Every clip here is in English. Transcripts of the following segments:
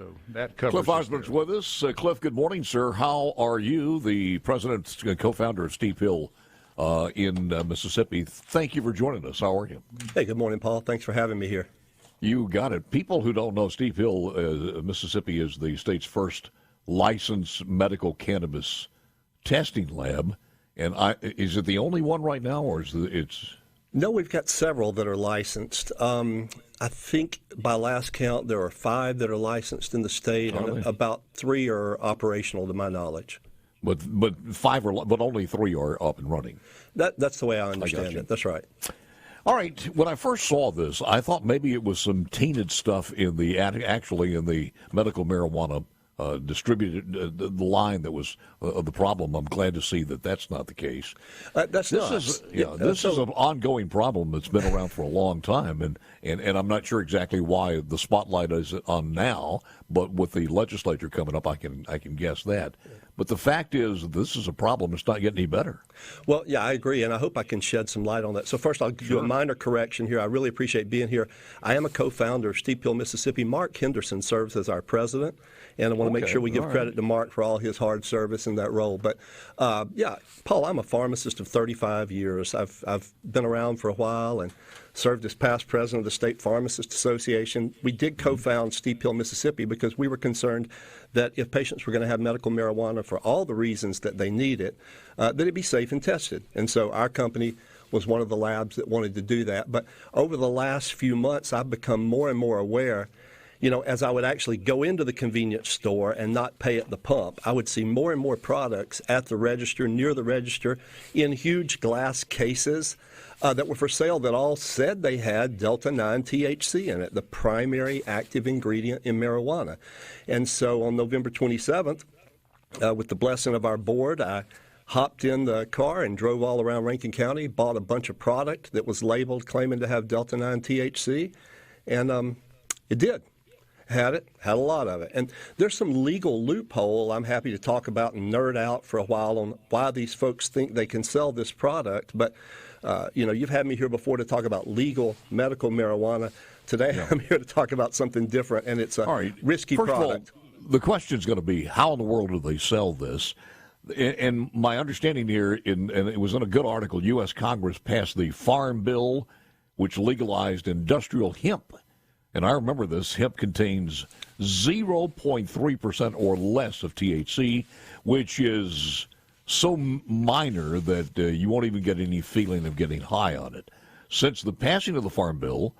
So that covers Cliff Osbon's with us. Cliff, good morning, sir. How are you, the president, co-founder of Steep Hill in Mississippi? Thank you for joining us. How are you? Hey, good morning, Paul. Thanks for having me here. You got it. People who don't know, Steep Hill, Mississippi is the state's first licensed medical cannabis testing lab. And is it the only one right now, or is it's... No, we've got several that are licensed. I think by last count, there are 5 that are licensed in the state, and about 3 are operational to my knowledge. But 5 are, but only 3 are up and running. That's the way I understand it. That's right. All right. When I first saw this, I thought maybe it was some tainted stuff in the medical marijuana distributed the line that was the problem. I'm glad to see that that's not the case. This is an ongoing problem that's been around for a long time, and I'm not sure exactly why the spotlight is on now. But with the legislature coming up, I can guess that. But the fact is, this is a problem. It's not getting any better. Well, yeah, I agree, and I hope I can shed some light on that. So first, I'll do a minor correction here. I really appreciate being here. I am a co-founder of Steep Hill, Mississippi. Mark Henderson serves as our president, and I want to make sure we give credit to Mark for all his hard service in that role. But, Paul, I'm a pharmacist of 35 years. I've been around for a while and served as past president of the State Pharmacist Association. We did co-found Steep Hill, Mississippi, because we were concerned that if patients were going to have medical marijuana for all the reasons that they need it, that it be safe and tested. And so our company was one of the labs that wanted to do that. But over the last few months, I've become more and more aware, as I would actually go into the convenience store and not pay at the pump, I would see more and more products at the register, near the register, in huge glass cases that were for sale that all said they had Delta-9 THC in it, the primary active ingredient in marijuana. And so on November 27th, with the blessing of our board, I hopped in the car and drove all around Rankin County, bought a bunch of product that was labeled claiming to have Delta-9 THC, and it did. Had a lot of it. And there's some legal loophole I'm happy to talk about and nerd out for a while on why these folks think they can sell this product. But, you've had me here before to talk about legal medical marijuana. Today I'm here to talk about something different, and it's a risky product. First of all, the question is going to be, how in the world do they sell this? And my understanding here, and it was in a good article, U.S. Congress passed the Farm Bill, which legalized industrial hemp. And I remember this. Hemp contains 0.3% or less of THC, which is so minor that you won't even get any feeling of getting high on it. Since the passing of the Farm Bill,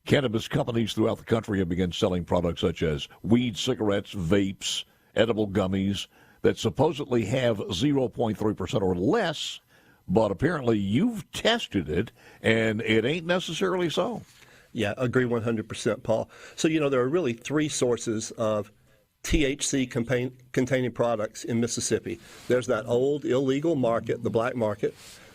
cannabis companies throughout the country have begun selling products such as weed, cigarettes, vapes, edible gummies that supposedly have 0.3% or less, but apparently you've tested it, and it ain't necessarily so. Yeah, agree 100%, Paul. So, there are really 3 sources of THC-containing products in Mississippi. There's that old illegal market, the black market.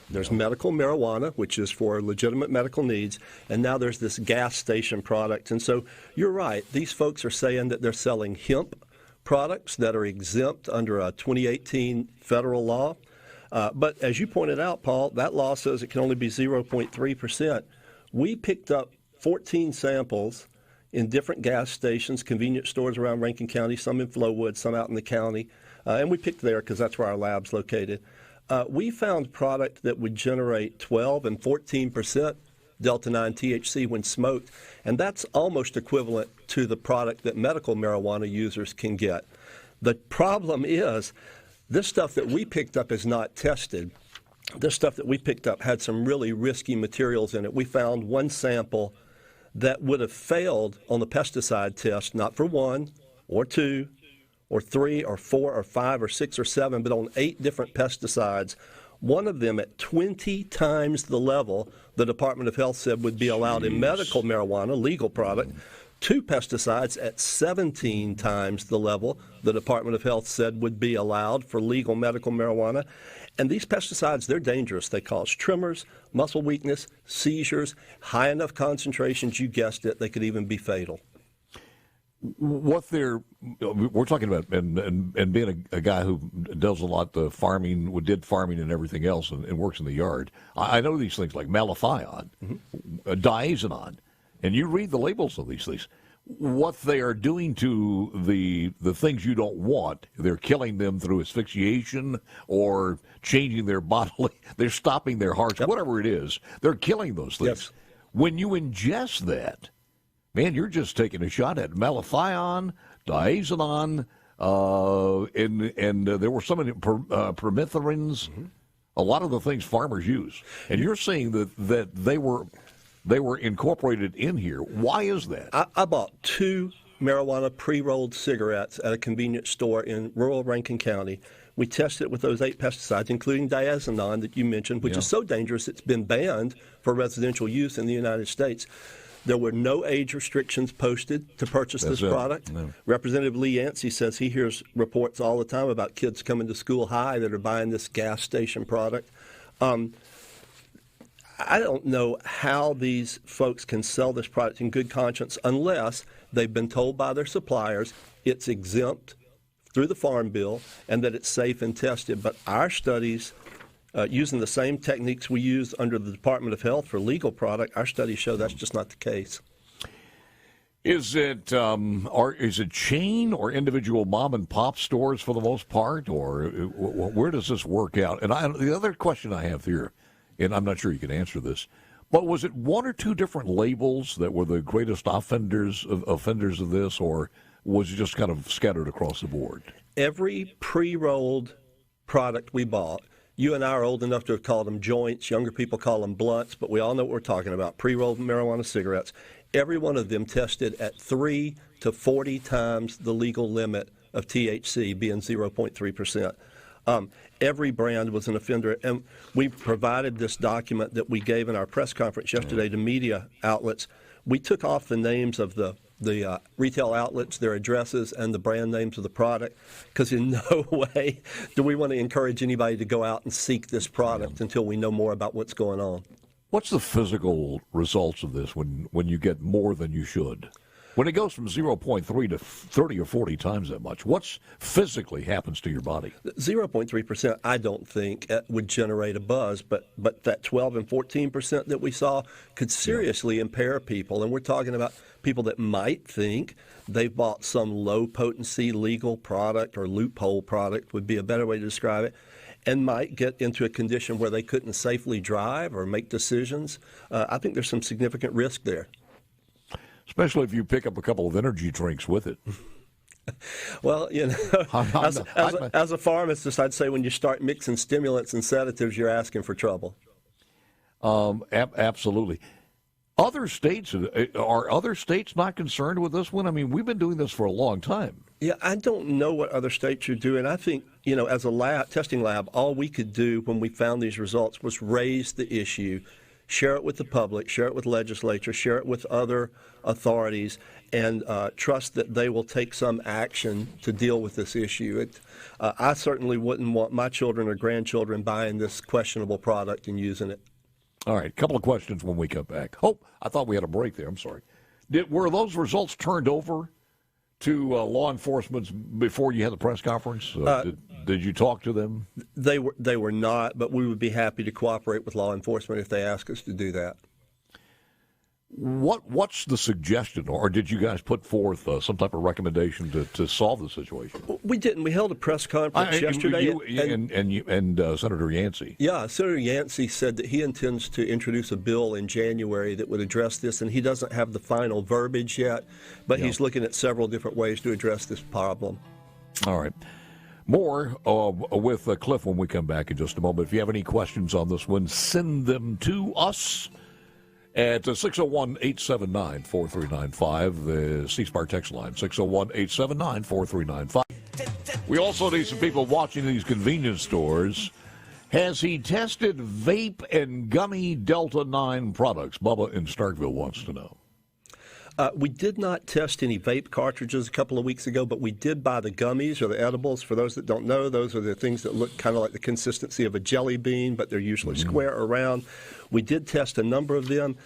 There's medical marijuana, which is for legitimate medical needs. And now there's this gas station product. And so you're right. These folks are saying that they're selling hemp products that are exempt under a 2018 federal law. But as you pointed out, Paul, that law says it can only be 0.3%. We picked up 14 samples in different gas stations, convenience stores around Rankin County, some in Flowood, some out in the county, and we picked there because that's where our lab's located. We found product that would generate 12 and 14% Delta-9 THC when smoked, and that's almost equivalent to the product that medical marijuana users can get. The problem is, this stuff that we picked up is not tested. This stuff that we picked up had some really risky materials in it. We found one sample that would have failed on the pesticide test, not for 1 or 2 or 3 or 4 or 5 or 6 or 7, but on 8 different pesticides, one of them at 20 times the level the Department of Health said would be allowed in medical marijuana, legal product. 2 pesticides at 17 times the level the Department of Health said would be allowed for legal medical marijuana. And these pesticides, they're dangerous. They cause tremors, muscle weakness, seizures, high enough concentrations, you guessed it, they could even be fatal. We're talking about, and being a guy who does a lot of farming, did farming and everything else, and works in the yard, I know these things like malathion, diazinon, and you read the labels of these things. what they are doing to the things you don't want. They're killing them through asphyxiation or changing their bodily. They're stopping their hearts, whatever it is. They're killing those things. Yes. When you ingest that, man, you're just taking a shot at malathion, diazinon, and there were some permethrins, a lot of the things farmers use. And you're saying that they were incorporated in here. Why is that? I bought 2 marijuana pre-rolled cigarettes at a convenience store in rural Rankin County. We tested it with those 8 pesticides, including diazinon that you mentioned, which is so dangerous it's been banned for residential use in the United States. There were no age restrictions posted to purchase this product. No. Representative Lee Yancey says he hears reports all the time about kids coming to school high that are buying this gas station product. I don't know how these folks can sell this product in good conscience unless they've been told by their suppliers it's exempt through the Farm Bill and that it's safe and tested. But our studies, using the same techniques we use under the Department of Health for legal product, our studies show that's just not the case. Is it chain or individual mom and pop stores for the most part, or where does this work out? And the other question I have here, and I'm not sure you can answer this, but was it 1 or 2 different labels that were the greatest offenders of this, or was it just kind of scattered across the board? Every pre-rolled product we bought, you and I are old enough to have called them joints. Younger people call them blunts, but we all know what we're talking about, pre-rolled marijuana cigarettes. Every one of them tested at 3 to 40 times the legal limit of THC, being 0.3%. Every brand was an offender, and we provided this document that we gave in our press conference yesterday to media outlets. We took off the names of the retail outlets, their addresses, and the brand names of the product, because in no way do we want to encourage anybody to go out and seek this product until we know more about what's going on. What's the physical results of this when you get more than you should? When it goes from 0.3 to 30 or 40 times that much, what's physically happens to your body? 0.3%, I don't think, would generate a buzz, but that 12 and 14% that we saw could seriously impair people. And we're talking about people that might think they've bought some low-potency legal product, or loophole product would be a better way to describe it, and might get into a condition where they couldn't safely drive or make decisions. I think there's some significant risk there. Especially if you pick up a couple of energy drinks with it. Well, you know, as a pharmacist, I'd say when you start mixing stimulants and sedatives, you're asking for trouble. Absolutely. Other states, are other states not concerned with this one? I mean, we've been doing this for a long time. Yeah, I don't know what other states are doing. I think, you know, as a testing lab, all we could do when we found these results was raise the issue, share it with the public, share it with legislature, share it with other authorities, and trust that they will take some action to deal with this issue. I certainly wouldn't want my children or grandchildren buying this questionable product and using it. All right, a couple of questions when we come back. Oh, I thought we had a break there. I'm sorry. Were those results turned over to law enforcement before you had the press conference? Did you talk to them? They were not, but we would be happy to cooperate with law enforcement if they ask us to do that. What's the suggestion, or did you guys put forth some type of recommendation to solve the situation? We didn't. We held a press conference yesterday. And Senator Yancey. Yeah, Senator Yancey said that he intends to introduce a bill in January that would address this, and he doesn't have the final verbiage yet, but he's looking at several different ways to address this problem. All right. More with Cliff when we come back in just a moment. If you have any questions on this one, send them to us at 601-879-4395, the C-Spire text line, 601-879-4395. We also need some people watching these convenience stores. Has he tested vape and gummy Delta-9 products? Bubba in Starkville wants to know. We did not test any vape cartridges a couple of weeks ago, but we did buy the gummies or the edibles. For those that don't know, those are the things that look kind of like the consistency of a jelly bean, but they're usually square or round. We did test a number of them.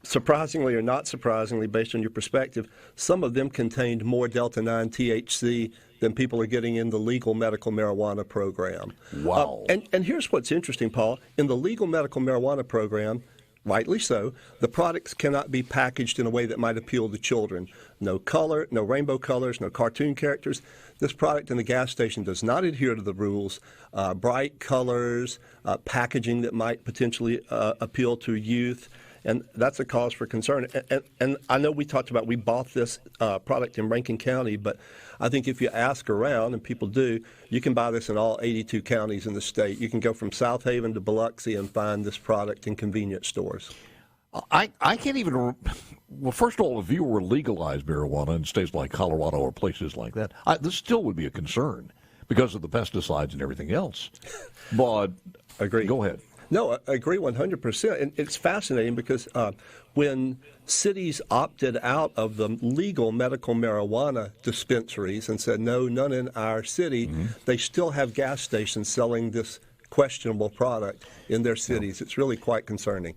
Surprisingly or not surprisingly, based on your perspective, some of them contained more Delta-9 THC than people are getting in the legal medical marijuana program. Wow. And here's what's interesting, Paul. In the legal medical marijuana program, rightly so, the products cannot be packaged in a way that might appeal to children. No color, no rainbow colors, no cartoon characters. This product in the gas station does not adhere to the rules. Bright colors, packaging that might potentially appeal to youth. And that's a cause for concern. And I know we bought this product in Rankin County, but I think if you ask around, and people do, you can buy this in all 82 counties in the state. You can go from South Haven to Biloxi and find this product in convenience stores. I can't even. Well, first of all, if you were legalized marijuana in states like Colorado or places like that, this still would be a concern because of the pesticides and everything else. But agree. Go ahead. No, I agree 100%. And it's fascinating because when cities opted out of the legal medical marijuana dispensaries and said, no, none in our city, they still have gas stations selling this questionable product in their cities. It's really quite concerning.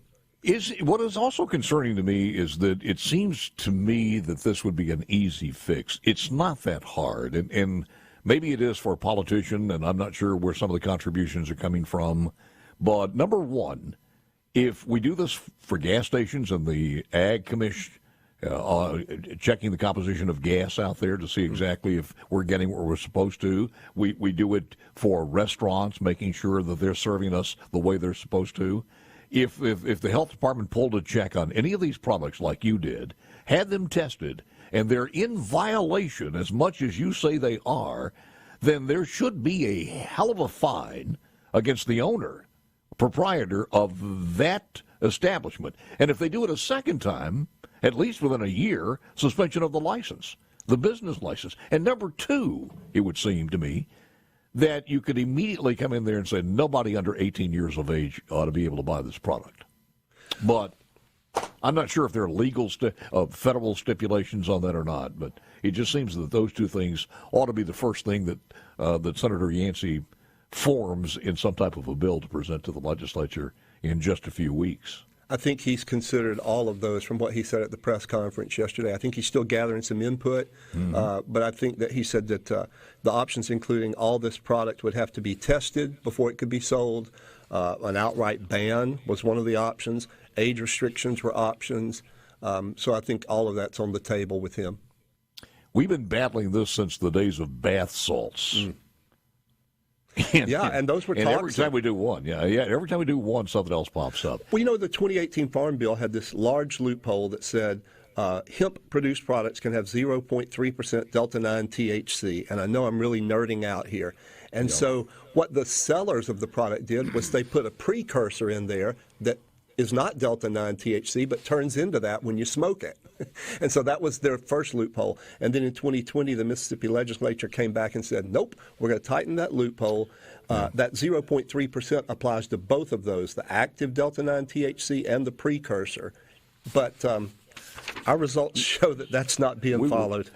What is also concerning to me is that it seems to me that this would be an easy fix. It's not that hard, and maybe it is for a politician, and I'm not sure where some of the contributions are coming from. But number one, if we do this for gas stations and the Ag Commission checking the composition of gas out there to see exactly if we're getting what we're supposed to, we do it for restaurants, making sure that they're serving us the way they're supposed to. If the health department pulled a check on any of these products like you did, had them tested, and they're in violation as much as you say they are, then there should be a hell of a fine against the owner, proprietor of that establishment. And if they do it a second time, at least within a year, suspension of the license, the business license. And number two, it would seem to me, that you could immediately come in there and say nobody under 18 years of age ought to be able to buy this product. But I'm not sure if there are legal federal stipulations on that or not, but it just seems that those two things ought to be the first thing that Senator Yancey forms in some type of a bill to present to the legislature in just a few weeks. I think he's considered all of those from what he said at the press conference yesterday. I think he's still gathering some input, but I think that he said that the options including all this product would have to be tested before it could be sold. An outright ban was one of the options. Age restrictions were options. So I think all of that's on the table with him. We've been battling this since the days of bath salts. And those were toxic. And every time we do one, every time we do one, something else pops up. Well, the 2018 Farm Bill had this large loophole that said hemp-produced products can have 0.3% Delta-9 THC, and I know I'm really nerding out here. And so what the sellers of the product did was they put a precursor in there that is not Delta-9 THC, but turns into that when you smoke it. And so that was their first loophole. And then in 2020, the Mississippi legislature came back and said, nope, we're going to tighten that loophole. That 0.3% applies to both of those, the active Delta-9 THC and the precursor. But our results show that that's not being followed.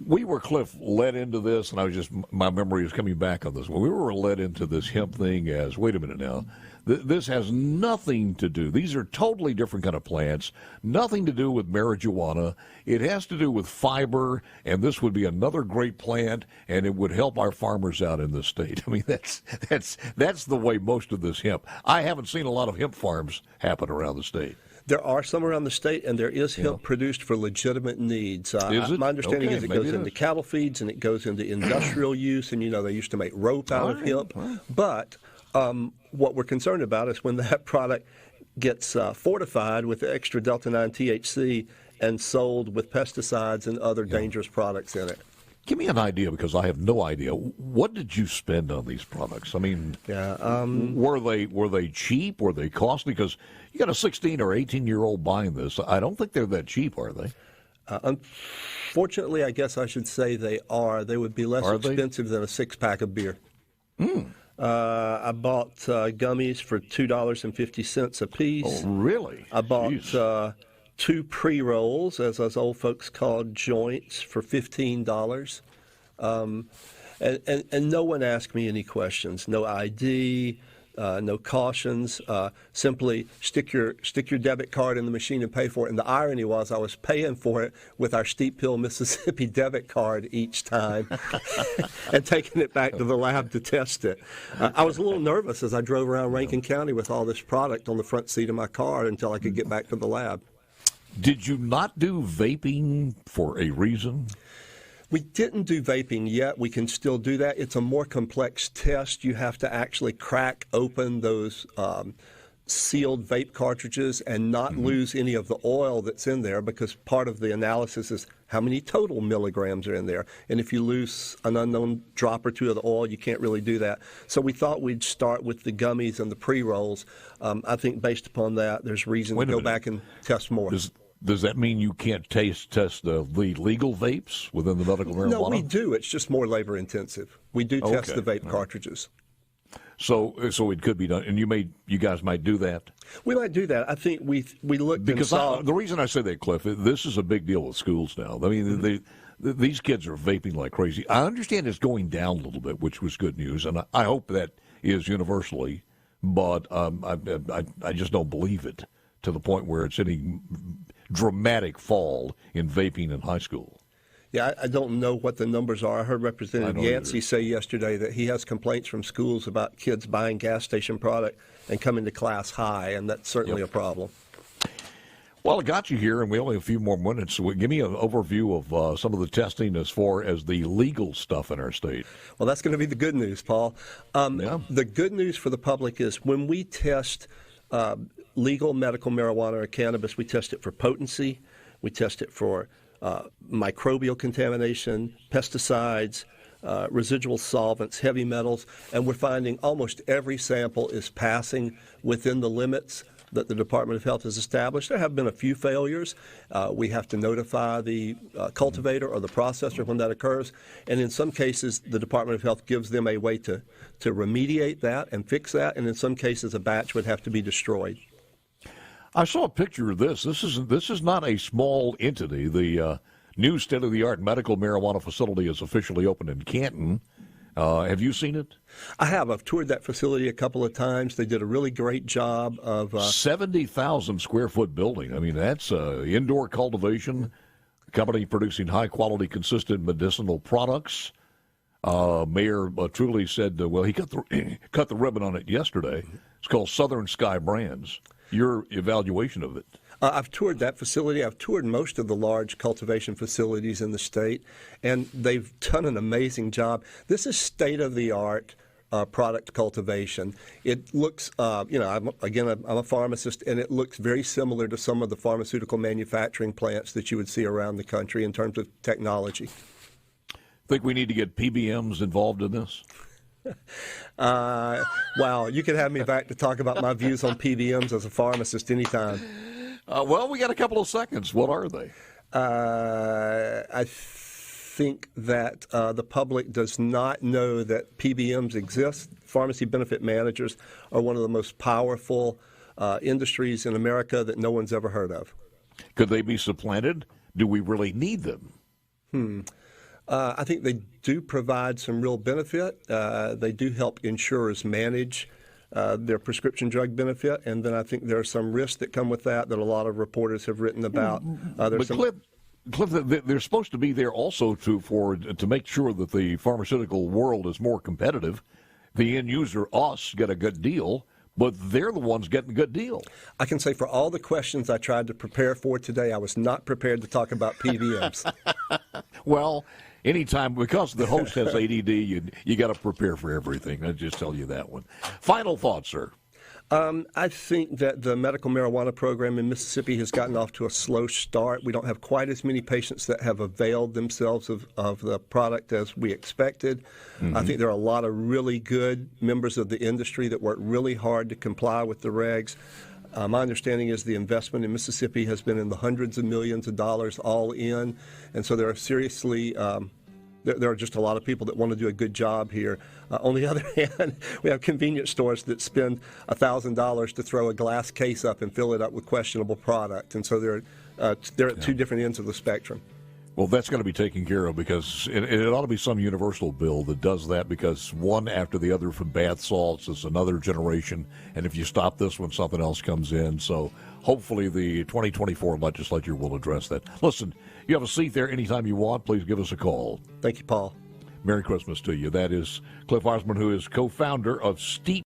We were, Cliff, led into this, and my memory is coming back on this one. We were led into this hemp thing as, wait a minute now, this has nothing to do, these are totally different kind of plants, nothing to do with marijuana. It has to do with fiber, and this would be another great plant, and it would help our farmers out in this state. I mean, that's the way most of this hemp. I haven't seen a lot of hemp farms happen around the state. There are some around the state, and there is hemp produced for legitimate needs. Is it? My understanding Okay, is it maybe goes it into is. cattle feeds, and it goes into industrial use, and they used to make rope out of hemp. But what we're concerned about is when that product gets fortified with extra Delta-9 THC and sold with pesticides and other dangerous products in it. Give me an idea, because I have no idea. What did you spend on these products? I mean, were they cheap? Were they costly? Because you got a 16 or 18-year-old buying this. I don't think they're that cheap, are they? Unfortunately, I guess I should say they are. They would be less expensive than a six-pack of beer. I bought gummies for $2.50 a piece. Oh, really? I bought 2 pre-rolls, as us old folks called joints, for $15. And no one asked me any questions. No ID, no cautions. Simply stick your debit card in the machine and pay for it. And the irony was I was paying for it with our Steep Hill, Mississippi debit card each time and taking it back to the lab to test it. I was a little nervous as I drove around Rankin County with all this product on the front seat of my car until I could get back to the lab. Did you not do vaping for a reason? We didn't do vaping yet. We can still do that. It's a more complex test. You have to actually crack open those sealed vape cartridges and not lose any of the oil that's in there, because part of the analysis is how many total milligrams are in there. And if you lose an unknown drop or two of the oil, you can't really do that. So we thought we'd start with the gummies and the pre-rolls. I think based upon that, there's reason to go back and test more. Does that mean you can't test the legal vapes within the medical marijuana? No, we do. It's just more labor intensive. We do test the vape cartridges. So it could be done, and you guys might do that. We might do that. I think we looked because and saw. The reason I say that, Cliff, this is a big deal with schools now. I mean, these kids are vaping like crazy. I understand it's going down a little bit, which was good news, and I hope that is universally. But I just don't believe it to the point where it's any dramatic fall in vaping in high school. Yeah, I don't know what the numbers are. I heard Representative Yancey say yesterday that he has complaints from schools about kids buying gas station product and coming to class high, and that's certainly a problem. Well, I got you here, and we only have a few more minutes. So give me an overview of some of the testing as far as the legal stuff in our state. Well, that's going to be the good news, Paul. The good news for the public is when we test legal medical marijuana or cannabis, we test it for potency, we test it for microbial contamination, pesticides, residual solvents, heavy metals, and we're finding almost every sample is passing within the limits that the Department of Health has established. There have been a few failures. We have to notify the cultivator or the processor when that occurs, and in some cases the Department of Health gives them a way to remediate that and fix that, and in some cases a batch would have to be destroyed. I saw a picture of this. This is not a small entity. The new state-of-the-art medical marijuana facility is officially opened in Canton. Have you seen it? I have. I've toured that facility a couple of times. They did a really great job of 70,000 square foot building. I mean, that's indoor cultivation, company producing high-quality, consistent medicinal products. Mayor Truly said, well, he cut the ribbon on it yesterday. It's called Southern Sky Brands. Your evaluation of it? I've toured that facility. I've toured most of the large cultivation facilities in the state, and they've done an amazing job. This is state-of-the-art product cultivation. It looks, I'm a pharmacist, and it looks very similar to some of the pharmaceutical manufacturing plants that you would see around the country in terms of technology. Think we need to get PBMs involved in this? Wow, you can have me back to talk about my views on PBMs as a pharmacist anytime. Well, we got a couple of seconds. What are they? I think that the public does not know that PBMs exist. Pharmacy benefit managers are one of the most powerful industries in America that no one's ever heard of. Could they be supplanted? Do we really need them? I think they do provide some real benefit. They do help insurers manage their prescription drug benefit, and then I think there are some risks that come with that a lot of reporters have written about. Cliff, they're supposed to be there also to make sure that the pharmaceutical world is more competitive. The end user, us, get a good deal, but they're the ones getting a good deal. I can say for all the questions I tried to prepare for today, I was not prepared to talk about PBMs. Well, anytime, because the host has ADD, you got to prepare for everything. I'll just tell you that one. Final thoughts, sir. I think that the medical marijuana program in Mississippi has gotten off to a slow start. We don't have quite as many patients that have availed themselves of the product as we expected. Mm-hmm. I think there are a lot of really good members of the industry that work really hard to comply with the regs. My understanding is the investment in Mississippi has been in the hundreds of millions of dollars all in, and so there are seriously there are just a lot of people that want to do a good job here. On the other hand, we have convenience stores that spend $1,000 to throw a glass case up and fill it up with questionable product, and so they're at two different ends of the spectrum. Well, that's going to be taken care of because it ought to be some universal bill that does that, because one after the other from bath salts is another generation, and if you stop this one, something else comes in. So hopefully the 2024 legislature will address that. Listen, you have a seat there anytime you want. Please give us a call. Thank you, Paul. Merry Christmas to you. That is Cliff Osbon, who is co-founder of Steep